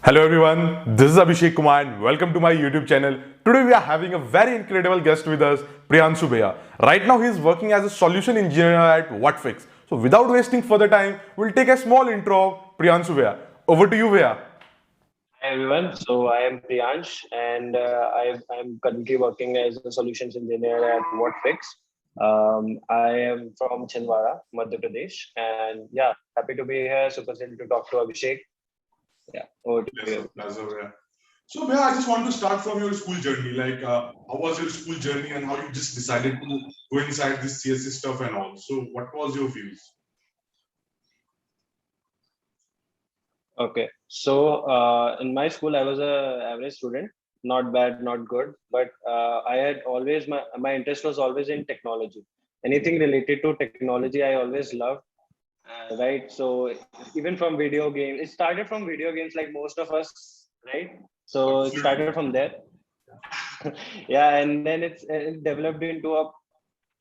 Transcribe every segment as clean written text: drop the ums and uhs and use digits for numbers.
Hello everyone, this is Abhishek Kumar and welcome to my YouTube channel. Today we are having a very incredible guest with us, Priyansh Bhaiya. Right now he is working as a solution engineer at Whatfix. So without wasting further time, we'll take a small intro of Priyansh Bhaiya. Over to you Bhaiya. Hi everyone. So I am Priyansh, and I'm currently working as a solutions engineer at Whatfix. I am from Chinwara, Madhya Pradesh, and yeah, happy to be here. Super excited to talk to Abhishek. Yeah, over to Yes, you. sir. That's Bhaiya. So Bhaiya, I just want to start from your school journey. How was your school journey and how you just decided to go inside this CSC stuff and all. So what was your views? Okay. So in my school, I was a average student, not bad, not good, but I had always my interest was always in technology. Anything related to technology, I always loved. Right. So even from video games, it started from video games like most of us, right? So it Absolutely. started from there. Yeah, and then it developed into a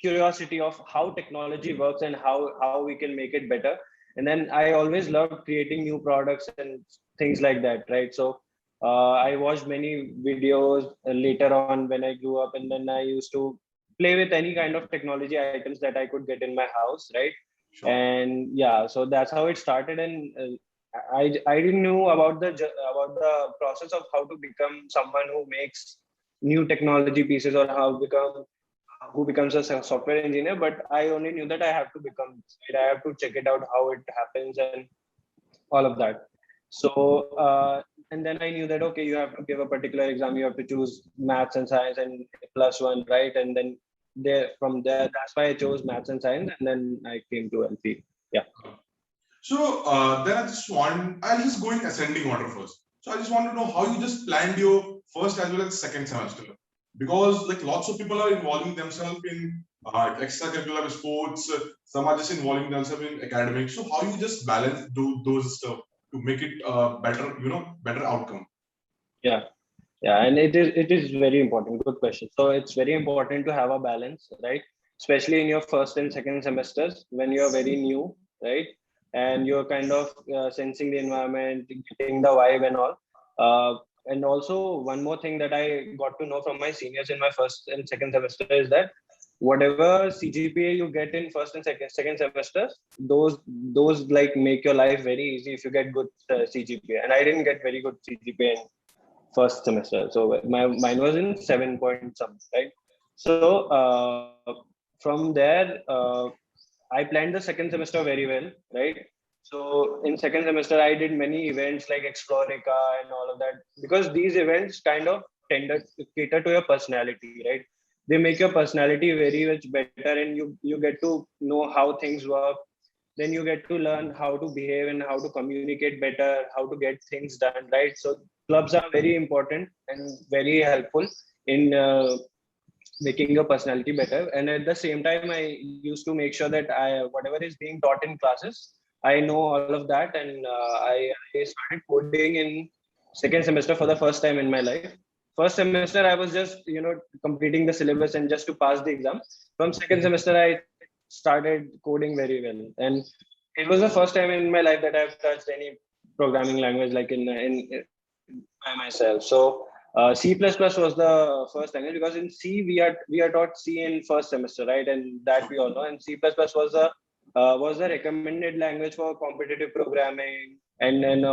curiosity of how technology works and how we can make it better. And then I always loved creating new products and things like that, right? So I watched many videos later on when I grew up, and then I used to play with any kind of technology items that I could get in my house, right? Sure. And yeah, so that's how it started. And I didn't know about the process of how to become someone who makes new technology pieces, or how become who becomes a software engineer. But I only knew that I have to become it. I have to check it out how it happens and all of that. So and then I knew that okay, you have to give a particular exam, you have to choose maths and science and +1, right? And then there from there, that's why I chose maths and science, and then I came to LP. Yeah. So then I'll just go in ascending order first. So I just want to know how you just planned your first as well as second semester. Because like lots of people are involving themselves in extracurricular sports, some are just involving themselves in academics. So how you just balance those stuff to make it better, better outcome? Yeah. Yeah, and it is very important. Good question. So it's very important to have a balance, right? Especially in your first and second semesters when you're very new, right? And you're kind of sensing the environment, getting the vibe and all. And also one more thing that I got to know from my seniors in my first and second semester is that whatever CGPA you get in first and second semesters, those like make your life very easy if you get good CGPA. And I didn't get very good CGPA in first semester. So mine was in 7 point something, right? So from there, I planned the second semester very well, right? So in second semester, I did many events like Explorica and all of that, because these events kind of tended to cater to your personality, right? They make your personality very much better, and you get to know how things work. Then you get to learn how to behave and how to communicate better, how to get things done, right? So clubs are very important and very helpful in making your personality better. And at the same time, I used to make sure that I whatever is being taught in classes, I know all of that. And I started coding in second semester for the first time in my life. First semester I was just completing the syllabus and just to pass the exam. From second semester I started coding very well, and it was the first time in my life that I've touched any programming language like in by myself. So C++ was the first language, because in C we are taught C in first semester, right? And that we all know. And C++ was the recommended language for competitive programming, and then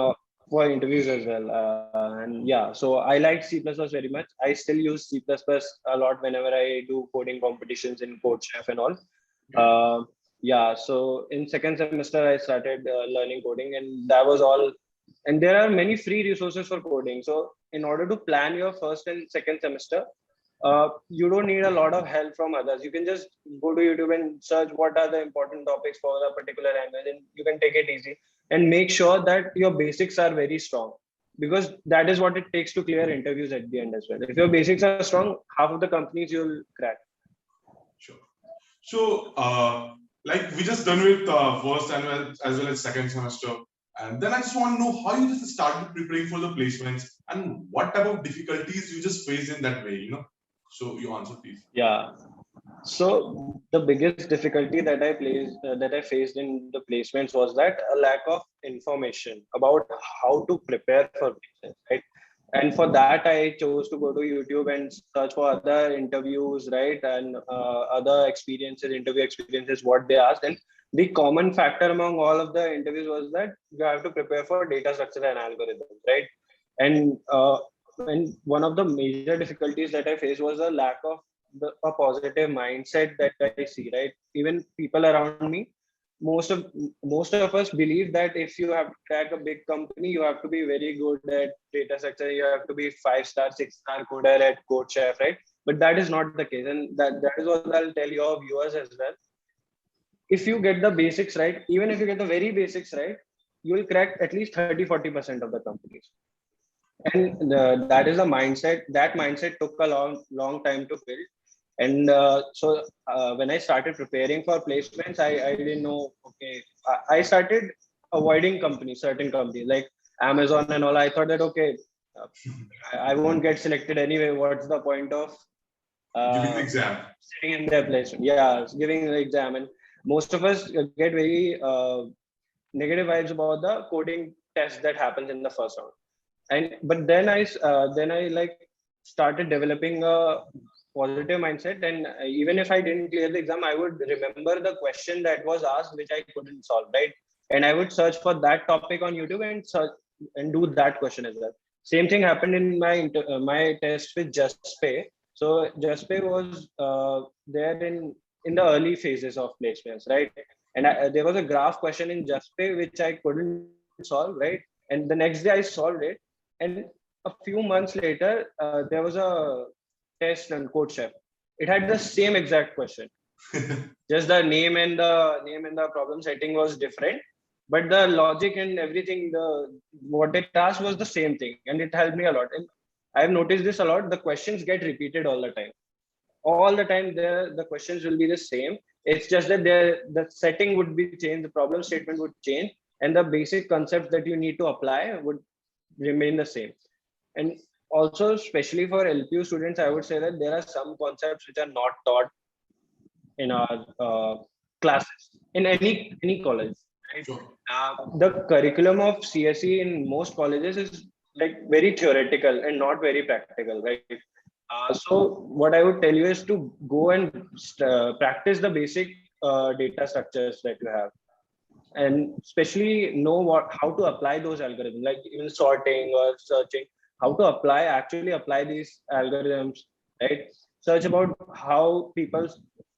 for interviews as well. And yeah, so I liked C++ very much. I still use C++ a lot whenever I do coding competitions in CodeChef and all. Uh, yeah, so in second semester I started learning coding, and that was all. And there are many free resources for coding. So in order to plan your first and second semester, you don't need a lot of help from others. You can just go to YouTube and search what are the important topics for a particular language, and you can take it easy and make sure that your basics are very strong, because that is what it takes to clear interviews at the end as well. If your basics are strong, half of the companies you'll crack. Sure. So, like we just done with first and as well as second semester, and then I just want to know how you just started preparing for the placements and what type of difficulties you just faced in that way. So you answer, please. Yeah. So the biggest difficulty that I faced in the placements was that a lack of information about how to prepare for placements, right? And for that, I chose to go to YouTube and search for other interviews, right? And other experiences, interview experiences, what they asked. And the common factor among all of the interviews was that you have to prepare for data structure and algorithms, right? And one of the major difficulties that I faced was a lack of a positive mindset that I see, right? Even people around me, most of most of us believe that if you have to crack a big company, you have to be very good at data structure, you have to be 5-star, 6-star coder at code chef, right? But that is not the case, and that is what I'll tell your viewers as well. If you get the basics right, even if you get the very basics right, you will crack at least 30-40% of the companies. And that is a mindset. That mindset took a long time to build. And when I started preparing for placements, I didn't know. Okay, I started avoiding companies, certain companies like Amazon and all. I thought that okay, uh, I won't get selected anyway. What's the point of Giving the uh, exam. sitting in their placement? Yeah, giving the exam. And most of us get very negative vibes about the coding test that happens in the first round. And but then I like started developing a positive mindset, and even if I didn't clear the exam, I would remember the question that was asked which I couldn't solve, right? And I would search for that topic on YouTube and search and do that question as well. Same thing happened in my test with JustPay. So JustPay was there in the early phases of placements, right? And there was a graph question in JustPay which I couldn't solve, right? And the next day I solved it, and a few months later, there was a test on CodeChef. It had the same exact question. Just the name and the problem setting was different, but the logic and everything, the what it asked was the same thing, and it helped me a lot. And I've noticed this a lot. The questions get repeated all the time. All the time, the questions will be the same. It's just that the setting would be changed, the problem statement would change, and the basic concepts that you need to apply would remain the same. And also, especially for LPU students, I would say that there are some concepts which are not taught in our classes in any college. Right? Sure. The curriculum of CSE in most colleges is like very theoretical and not very practical, right? So what I would tell you is to go and practice the basic data structures that you have, and especially know how to apply those algorithms, like even sorting or searching, how to actually apply these algorithms, right? Search about how people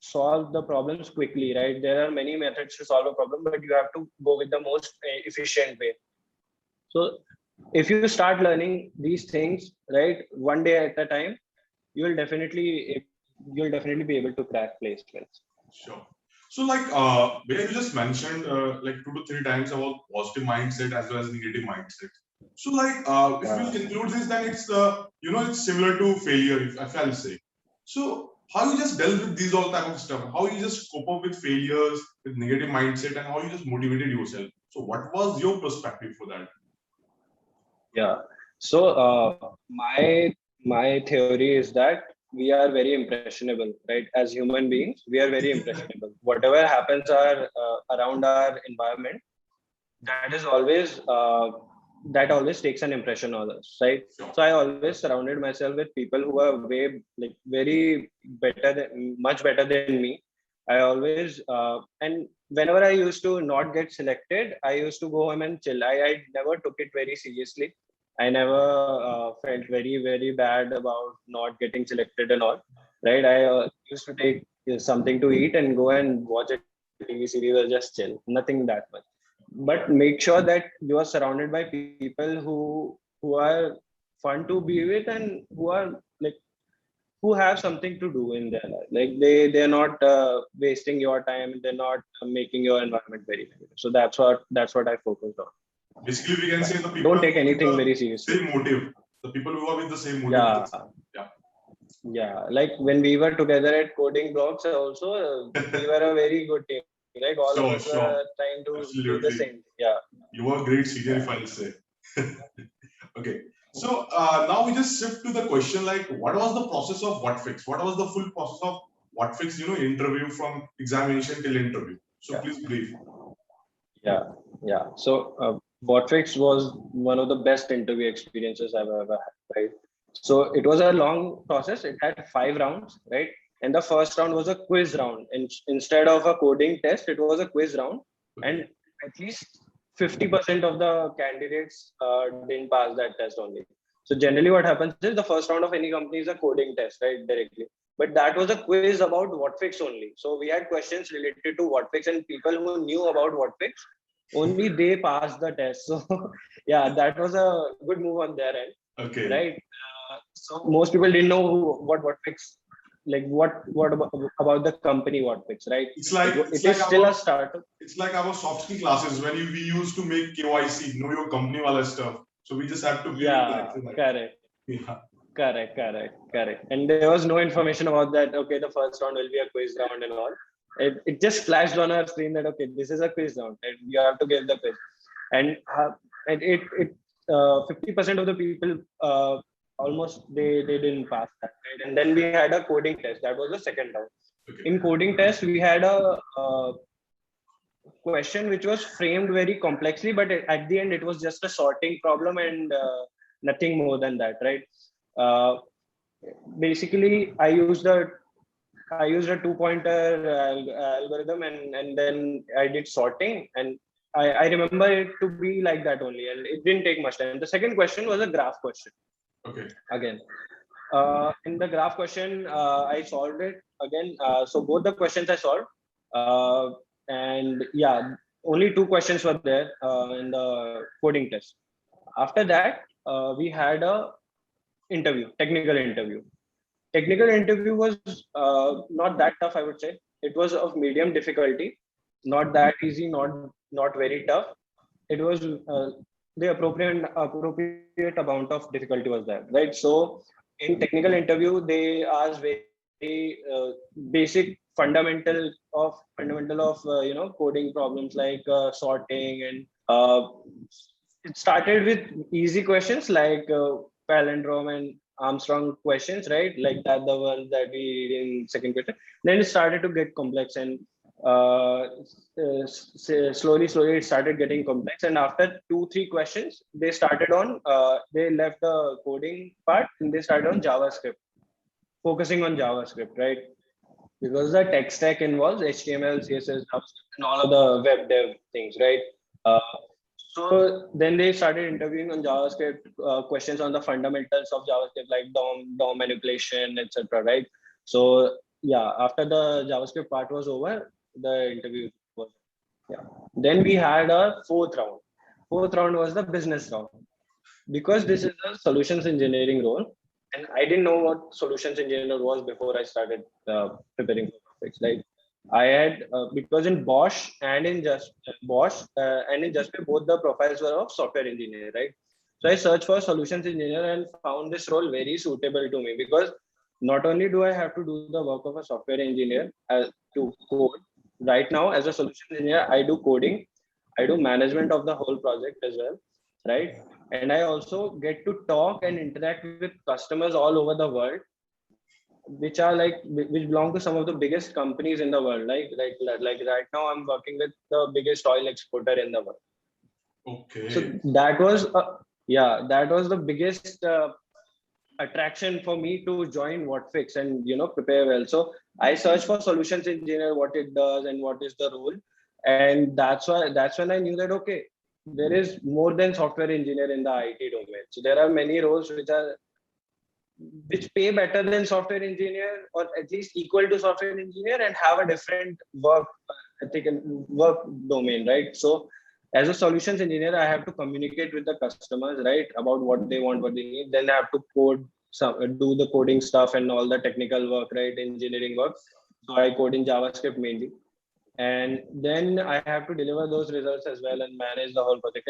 solve the problems quickly, right? There are many methods to solve a problem, but you have to go with the most efficient way. So if you start learning these things, right, one day at a time, you'll definitely you'll definitely be able to crack placements. Sure. So, like, where you just mentioned, like 2 to 3 times about positive mindset as well as negative mindset. So, like, if we include this, then it's, it's similar to failure, if I'll say. So, how you just dealt with these all type of stuff? How you just cope up with failures, with negative mindset, and how you just motivated yourself? So, what was your perspective for that? Yeah. So my theory is that we are very impressionable, right? As human beings, we are very impressionable. Whatever happens around our environment, that is always that always takes an impression on us, right? So I always surrounded myself with people who are way like very much better than me. I always and whenever I used to not get selected, I used to go home and chill. I never took it very seriously. I never felt very bad about not getting selected and all, right? I used to take something to eat and go and watch a TV series or just chill, nothing that much. But make sure that you are surrounded by people who are fun to be with and who are like who have something to do in their life. Like they're not wasting your time. They're not making your environment very negative. So that's what I focused on. Basically, we can say the people Don't take who are with anything very the seriously. same motive, the people who are with the same motive. Yeah, Yeah. yeah. Like when we were together at coding blocks, also we were a very good team. Like all of us Sure, were sure. trying to do the same. Absolutely. Yeah, You are a great senior, yeah, if I'll say. Okay. So now we just shift to the question like, what was the process of Whatfix? What was the full process of Whatfix, interview from examination till interview. So please brief. Yeah. So Whatfix was one of the best interview experiences I've ever had, right? So it was a long process. It had 5 rounds, right? And the first round was a quiz round. And instead of a coding test, it was a quiz round. And at least 50% of the candidates didn't pass that test only. So generally what happens is the first round of any company is a coding test, right? Directly. But that was a quiz about Whatfix only. So we had questions related to Whatfix, and people who knew about Whatfix, only they passed the test. So yeah, that was a good move on their end. Okay. Right. So most people didn't know what Whatfix, like what about the company Whatfix, right? It's like it is still a startup. It's like our soft skill classes when we used to make KYC, know your company wala stuff. So we just have to give Correct. Yeah. Correct. And there was no information about that. Okay, the first round will be a quiz round and all. It just flashed on our screen that okay, this is a quiz round and you have to give the quiz. And it 50% of the people almost they didn't pass that, right? And then we had a coding test. That was the second round. Okay. In coding test, we had a question which was framed very complexly, but at the end it was just a sorting problem and nothing more than that, right? Basically, I used a 2-pointer algorithm, and then I did sorting, and I remember it to be like that only, and it didn't take much time. The second question was a graph question. Okay. Again, in the graph question, I solved it again. So both the questions I solved, and yeah, only 2 questions were there in the coding test. After that, we had a technical interview. Technical interview was not that tough, I would say. It was of medium difficulty, not that easy, not very tough. It was the appropriate amount of difficulty was there, right? So in technical interview, they asked very basic fundamental of coding problems like sorting, and it started with easy questions like palindrome and Armstrong questions, right? Like that, the ones that we read in second question. Then it started to get complex, and slowly it started getting complex. And after 2-3 questions, they started on they left the coding part and they started on JavaScript, focusing on JavaScript, right? Because the tech stack involves HTML, CSS, JavaScript, and all of the web dev things, right? Uh, so then they started interviewing on JavaScript, questions on the fundamentals of JavaScript, like DOM manipulation, etc. Right? So yeah, after the JavaScript part was over, the interview was Then we had a fourth round. Fourth round was the business round, because this is a solutions engineering role, and I didn't know what solutions engineer was before I started preparing for Whatfix. Like I had because in Bosch and in Justpay, both the profiles were of software engineer, right? So I searched for solutions engineer and found this role very suitable to me, because not only do I have to do the work of a software engineer to code. Right now, as a solution engineer, I do coding, I do management of the whole project as well, right? And I also get to talk and interact with customers all over the world, which belong to some of the biggest companies in the world. Like right now, I'm working with the biggest oil exporter in the world. Okay. So that was the biggest attraction for me to join Whatfix and prepare well. So I searched for solutions engineer, what it does and what is the role, and that's when I knew that okay, there is more than software engineer in the IT domain. So there are many roles which pay better than software engineer, or at least equal to software engineer, and have a different work ethic and work domain, right? So as a solutions engineer, I have to communicate with the customers, right, about what they want, what they need. Then I have to do the coding stuff and all the technical work, right, engineering work. So I code in JavaScript mainly, and then I have to deliver those results as well and manage the whole project.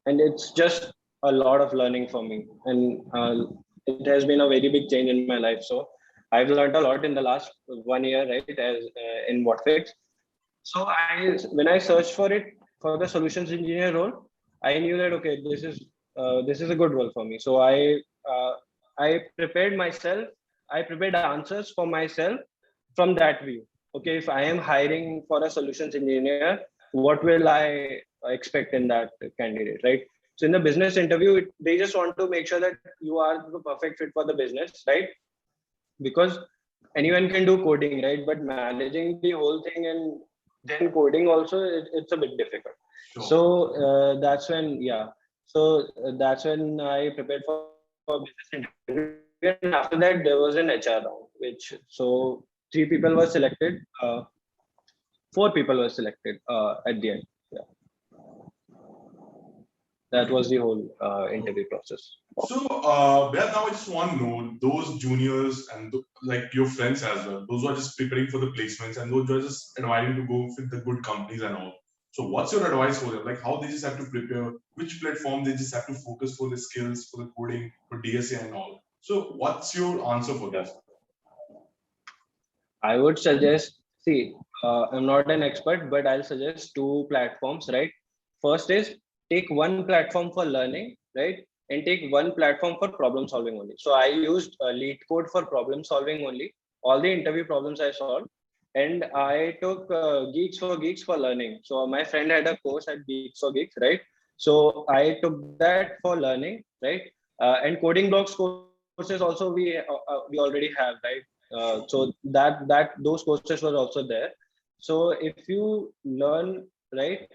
And it's just a lot of learning for me, and it has been a very big change in my life. So I've learned a lot in the last 1 year, right, as in Whatfix. So when I searched for the solutions engineer role, I knew that okay, this is a good role for me. So I prepared myself. I prepared answers for myself, from that view. Okay, if I am hiring for a solutions engineer, what will I expect in that candidate, right? So in the business interview, they just want to make sure that you are the perfect fit for the business, right? Because anyone can do coding, right? But managing the whole thing and then coding also, it's a bit difficult. Sure. So that's when, yeah. So that's when I prepared for business interview, and after that there was an HR round, which so 3 people were selected, 4 people were selected at the end. Yeah, that was the whole interview process. So, now I just want to know those juniors and like your friends as well, those who are just preparing for the placements and those who are just advising to go with the good companies and all. So, what's your advice for them? Like, how they just have to prepare, which platform they just have to focus for the skills, for the coding, for DSA and all. So, what's your answer for this? I would suggest, see, I'm not an expert, but I'll suggest 2 platforms, right? First is take one platform for learning, right? And take one platform for problem solving only. So I used Lead Code for problem solving only. All the interview problems I solved. And I took Geeks for Geeks for learning. So my friend had a course at Geeks for Geeks, right? So I took that for learning, right? And coding blocks courses also we already have, right? So that those courses were also there. So if you learn, right,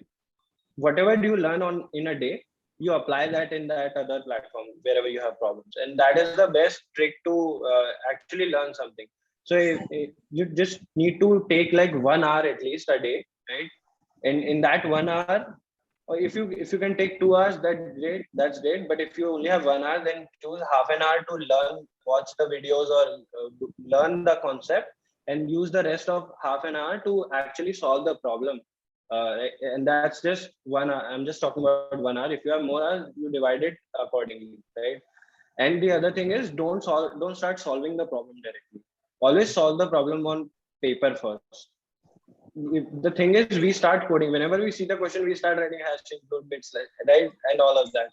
whatever do you learn on in a day, you apply that in that other platform wherever you have problems, and that is the best trick to actually learn something. So if you just need to take like 1 hour at least a day, right? And in that 1 hour, or if you can take 2 hours, that's great. But if you only have 1 hour, then choose half an hour to learn, watch the videos, or learn the concept, and use the rest of half an hour to actually solve the problem. And that's just 1 hour. I'm just talking about 1 hour. If you have more hours, you divide it accordingly, right? And the other thing is, don't start solving the problem directly. Always solve the problem on paper first. The thing is, we start coding whenever we see the question, we start writing hashing code bits, right, and all of that.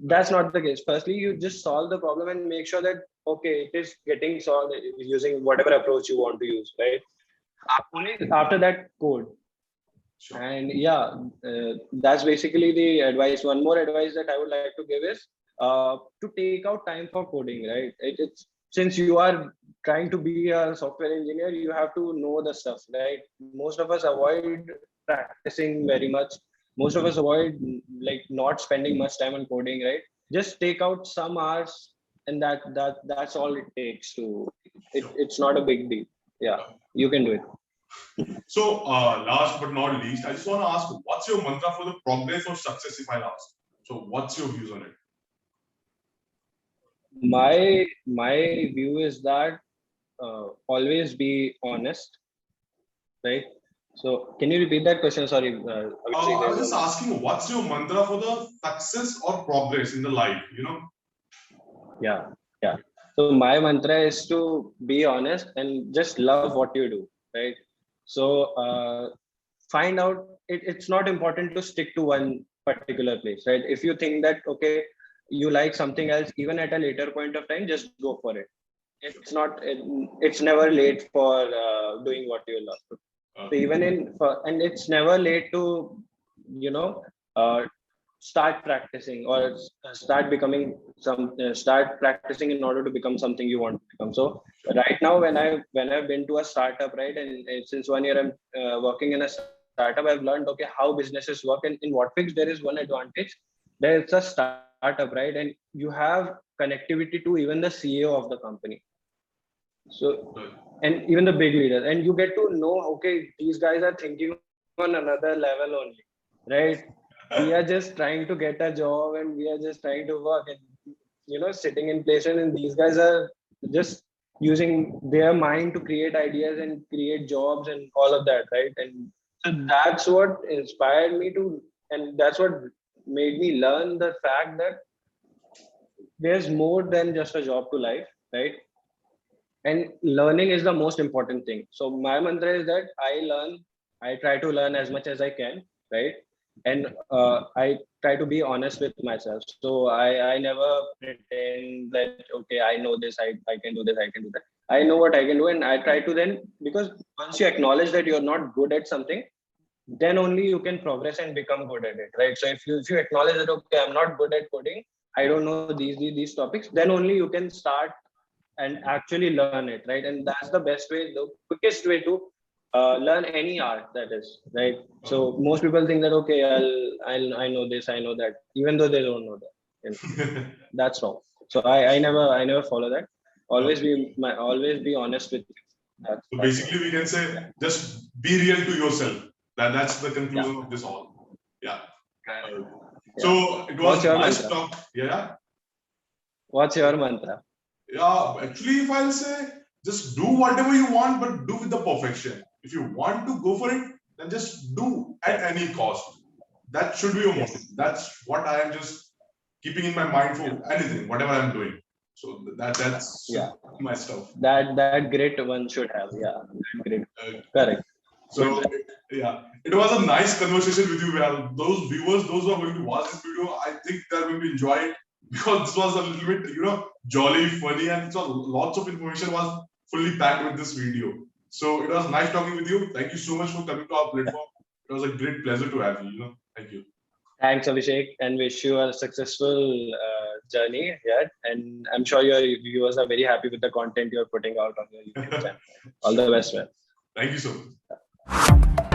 That's not the case. Firstly, you just solve the problem and make sure that okay, it is getting solved using whatever approach you want to use, right? Only after that, code. Sure. And yeah, that's basically the advice. One more advice that I would like to give is to take out time for coding, right? It's since you are trying to be a software engineer, you have to know the stuff, right? Most of us avoid practicing very much. Most of us avoid like not spending much time on coding, right? Just take out some hours, and that's all it takes to. It's not a big deal. Yeah, you can do it. So, last but not least, I just want to ask, what's your mantra for the progress or success if I'll ask? So, what's your views on it? My view is that always be honest, right? So can you repeat that question? Sorry, Abhishek, I there was just was asking, what's your mantra for the success or progress in the life? yeah, yeah. So my mantra is to be honest and just love what you do, right? So find out it's not important to stick to one particular place, right? If you think that okay, you like something else, even at a later point of time, just go for it. It's not it's never late for doing what you love. So even and it's never late to you know uh, start practicing or start becoming start practicing in order to become something you want to become. So right now when I've been to a startup, right, and since 1 year I'm working in a startup, I've learned okay how businesses work. And in Whatfix there is one advantage, that it's a startup, right, and you have connectivity to even the CEO of the company. So, and even the big leaders, and you get to know, okay, these guys are thinking on another level only, right? We are just trying to get a job and we are just trying to work and, sitting in places, and these guys are just using their mind to create ideas and create jobs and all of that, right? And so that's what inspired me to, and that's what made me learn the fact that there's more than just a job to life, right? And learning is the most important thing. So my mantra is that I try to learn as much as I can, right? And I try to be honest with myself. So I never pretend that okay, I know this, I can do this, I can do that. I know what I can do, and I try to then, because once you acknowledge that you're not good at something, then only you can progress and become good at it, right? So if you acknowledge that, okay, I'm not good at coding, I don't know these topics, then only you can start and actually learn it, right? And that's the best way, the quickest way to learn any art, that is, right? So most people think that, okay, I know this, I know that, even though they don't know that. That's wrong. So I never follow that. Always Okay. always be honest with you. So That's all. basically, we can say Yeah. just be real to yourself. That's the Yeah. conclusion of this all. Yeah. Correct. Yeah. So it What's was your nice mantra? talk. Yeah. What's your mantra? Yeah. Actually, if I'll say, just do whatever you want, but do with the perfection. If you want to go for it, then just do at Correct. any cost. That should be your motive. Yes. That's what I am just keeping in my mind Yeah. for anything, whatever I'm doing. So that's Yeah. my stuff. That grit one should have. Yeah. That grit. Uh, Correct. Good. So yeah, it was a nice conversation with you, Val. Those viewers, those who are going to watch this video, I think they're going to enjoy it because this was a little bit, jolly, funny, and so lots of information was fully packed with this video. So it was nice talking with you. Thank you so much for coming to our platform. It was a great pleasure to have you. Thank you. Thanks, Abhishek, and wish you a successful journey. Yeah, and I'm sure your viewers are very happy with the content you're putting out on your YouTube channel. All the Sure. best, man. Thank you so much.